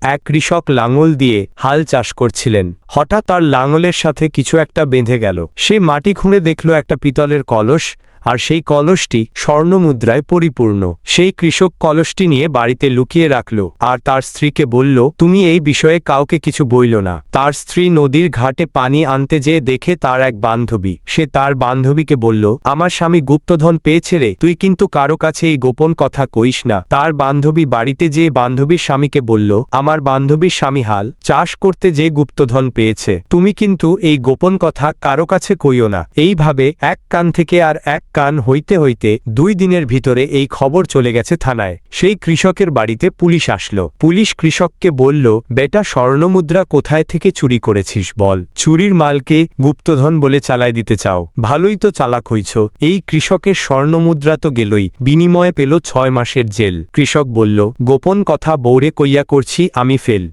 এক কৃষক লাঙল দিয়ে হাল চাষ করছিলেন। হঠাৎ তার লাঙলের সাথে কিছু একটা বেঁধে গেল। সে মাটি খুঁড়ে দেখল একটা পিতলের কলস, আর সেই কলসটি স্বর্ণমুদ্রায় পরিপূর্ণ। সেই কৃষক কলসটি নিয়ে বাড়িতে লুকিয়ে রাখল, আর তার স্ত্রীকে বলল, তুমি এই বিষয়ে কাউকে কিছু বইল না। তার স্ত্রী নদীর ঘাটে পানি আনতে যেয়ে দেখে তার এক বান্ধবী। সে তার বান্ধবীকে বলল, আমার স্বামী গুপ্তধন পেয়েছে রে, তুই কিন্তু কারো কাছে এই গোপন কথা কইস না। তার বান্ধবী বাড়িতে যেয়ে বান্ধবীর স্বামীকে বলল, আমার বান্ধবীর স্বামী হাল চাষ করতে যে গুপ্তধন পেয়েছে, তুমি কিন্তু এই গোপন কথা কারো কাছে কইও না। এইভাবে এক কান থেকে আর এক কান হইতে হইতে 2 দিনের ভিতরে এই খবর চলে গেছে থানায়। সেই কৃষকের বাড়িতে পুলিশ আসলো। পুলিশ কৃষককে বলল, বেটা, স্বর্ণমুদ্রা কোথায় থেকে চুরি করেছিস বল। চুরির মালকে গুপ্তধন বলে চালায় দিতে চাও, ভালোই তো চালাক হইছ। এই কৃষকের স্বর্ণমুদ্রা তো গেলই, বিনিময়ে পেল 6 মাসের জেল। কৃষক বলল, গোপন কথা বৌরে কইয়া করছি আমি ফেল।